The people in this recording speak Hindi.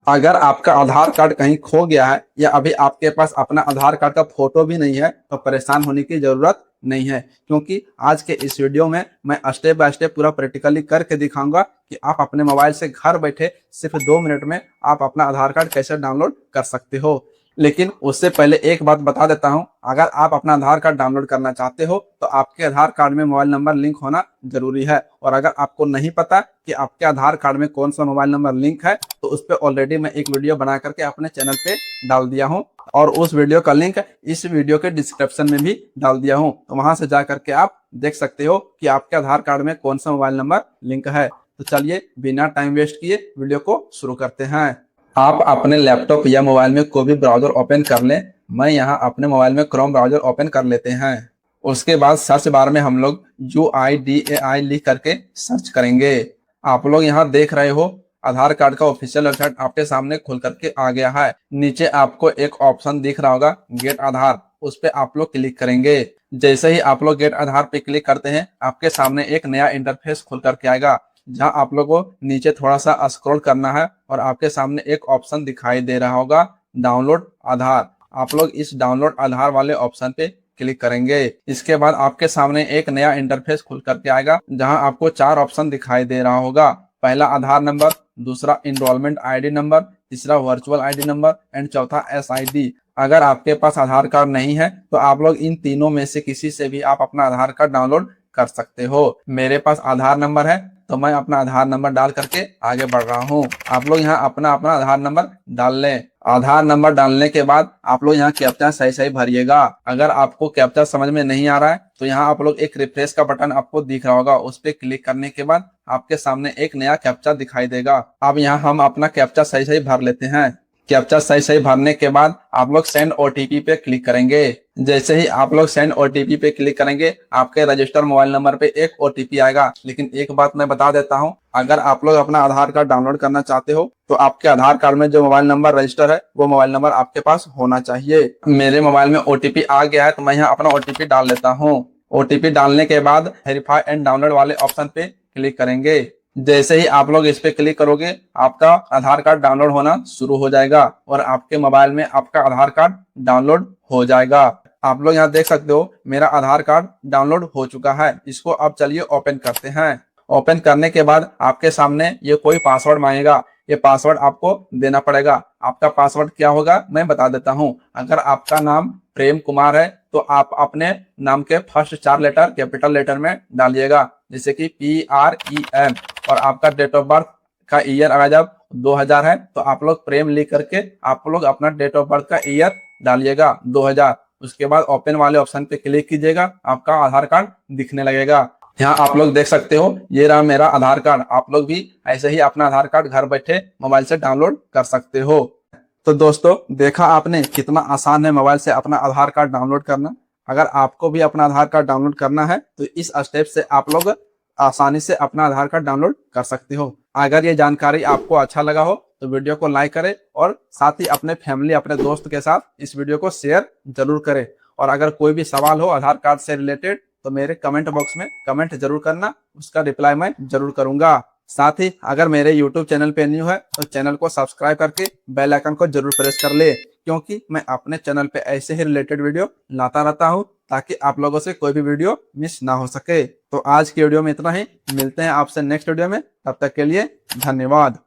अगर आपका आधार कार्ड कहीं खो गया है या अभी आपके पास अपना आधार कार्ड का फोटो भी नहीं है तो परेशान होने की जरूरत नहीं है, क्योंकि आज के इस वीडियो में मैं स्टेप बाय स्टेप पूरा प्रैक्टिकली करके दिखाऊंगा कि आप अपने मोबाइल से घर बैठे सिर्फ 2 मिनट में आप अपना आधार कार्ड कैसे डाउनलोड कर सकते हो। लेकिन उससे पहले एक बात बता देता हूं, अगर आप अपना आधार कार्ड डाउनलोड करना चाहते हो तो आपके आधार कार्ड में मोबाइल नंबर लिंक होना जरूरी है। और अगर आपको नहीं पता कि आपके आधार कार्ड में कौन सा मोबाइल नंबर लिंक है तो उस पर ऑलरेडी मैं एक वीडियो बना करके अपने चैनल पे डाल दिया हूँ, और उस वीडियो का लिंक इस वीडियो के डिस्क्रिप्शन में भी डाल दिया हूँ, तो वहां से जा करके आप देख सकते हो कि आपके आधार कार्ड में कौन सा मोबाइल नंबर लिंक है। तो चलिए बिना टाइम वेस्ट किए वीडियो को शुरू करते हैं। आप अपने लैपटॉप या मोबाइल में कोई भी ब्राउजर ओपन कर लें। मैं यहाँ अपने मोबाइल में क्रोम ब्राउजर ओपन कर लेते हैं। उसके बाद सर्च बार में हम लोग UIDAI लिख करके सर्च करेंगे। आप लोग यहाँ देख रहे हो आधार कार्ड का ऑफिशियल वेबसाइट आपके सामने खुल करके आ गया है। नीचे आपको एक ऑप्शन दिख रहा होगा गेट आधार, उस पर आप लोग क्लिक करेंगे। जैसे ही आप लोग गेट आधार पे क्लिक करते हैं आपके सामने एक नया इंटरफेस खुल करके आएगा, जहां आप लोगों को नीचे थोड़ा सा स्क्रॉल करना है और आपके सामने एक ऑप्शन दिखाई दे रहा होगा डाउनलोड आधार। आप लोग इस डाउनलोड आधार वाले ऑप्शन पे क्लिक करेंगे। इसके बाद आपके सामने एक नया इंटरफेस खुल करके आएगा, जहां आपको 4 ऑप्शन दिखाई दे रहा होगा। पहला आधार नंबर, दूसरा इनरोलमेंट आईडी नंबर, तीसरा वर्चुअल आईडी नंबर एंड चौथा SID। अगर आपके पास आधार कार्ड नहीं है तो आप लोग इन तीनों में से किसी से भी आप अपना आधार कार्ड डाउनलोड कर सकते हो। मेरे पास आधार नंबर है तो मैं अपना आधार नंबर डाल करके आगे बढ़ रहा हूँ। आप लोग यहाँ अपना अपना आधार नंबर डाल लें। आधार नंबर डालने के बाद आप लोग यहाँ कैप्चा सही सही भरिएगा। अगर आपको कैप्चा समझ में नहीं आ रहा है तो यहाँ आप लोग एक रिफ्रेश का बटन आपको दिख रहा होगा, उस पर क्लिक करने के बाद आपके सामने एक नया कैप्चा दिखाई देगा। अब यहाँ हम अपना कैप्चा सही सही भर लेते हैं। कैप्चा सही सही भरने के बाद आप लोग सेंड OTP पे क्लिक करेंगे। जैसे ही आप लोग सेंड OTP पे क्लिक करेंगे आपके रजिस्टर मोबाइल नंबर पे एक OTP आएगा। लेकिन एक बात मैं बता देता हूँ, अगर आप लोग अपना आधार कार्ड डाउनलोड करना चाहते हो तो आपके आधार कार्ड में जो मोबाइल नंबर रजिस्टर है वो मोबाइल नंबर आपके पास होना चाहिए। मेरे मोबाइल में OTP आ गया है तो मैं यहाँ अपना OTP डाल लेता हूँ। OTP डालने के बाद वेरीफाई एंड डाउनलोड वाले ऑप्शन पे क्लिक करेंगे। जैसे ही आप लोग इस पे क्लिक करोगे आपका आधार कार्ड डाउनलोड होना शुरू हो जाएगा और आपके मोबाइल में आपका आधार कार्ड डाउनलोड हो जाएगा। आप लोग यहाँ देख सकते हो मेरा आधार कार्ड डाउनलोड हो चुका है। इसको अब चलिए ओपन करते हैं। ओपन करने के बाद आपके सामने ये कोई पासवर्ड मांगेगा, ये पासवर्ड आपको देना पड़ेगा। आपका पासवर्ड क्या होगा मैं बता देता हूँ। अगर आपका नाम प्रेम कुमार है तो आप अपने नाम के फर्स्ट 4 लेटर कैपिटल लेटर में डालिएगा, जैसे कि PREM। और आपका डेट ऑफ बर्थ का ईयर अगर जब 2000 है तो आप लोग प्रेम लिख करके आप लोग अपना डेट ऑफ बर्थ का ईयर डालिएगा 2000। उसके बाद ओपन वाले ऑप्शन पे क्लिक कीजिएगा, आपका आधार कार्ड दिखने लगेगा। यहाँ आप लोग देख सकते हो ये रहा मेरा आधार कार्ड। आप लोग भी ऐसे ही अपना आधार कार्ड घर बैठे मोबाइल से डाउनलोड कर सकते हो। तो दोस्तों देखा आपने कितना आसान है मोबाइल से अपना आधार कार्ड डाउनलोड करना। अगर आपको भी अपना आधार कार्ड डाउनलोड करना है तो इस स्टेप से आप लोग आसानी से अपना आधार कार्ड डाउनलोड कर सकते हो। अगर ये जानकारी आपको अच्छा लगा हो तो वीडियो को लाइक करें और साथ ही अपने फैमिली अपने दोस्त के साथ इस वीडियो को शेयर जरूर करें। और अगर कोई भी सवाल हो आधार कार्ड से रिलेटेड तो मेरे कमेंट बॉक्स में कमेंट जरूर करना, उसका रिप्लाई मैं जरूर करूंगा। साथ ही अगर मेरे YouTube चैनल पे न्यू है तो चैनल को सब्सक्राइब करके बेल आइकन को जरूर प्रेस कर ले, क्योंकि मैं अपने चैनल पे ऐसे ही रिलेटेड वीडियो लाता रहता हूँ ताकि आप लोगों से कोई भी वीडियो मिस ना हो सके। तो आज की वीडियो में इतना ही, मिलते हैं आपसे नेक्स्ट वीडियो में, तब तक के लिए धन्यवाद।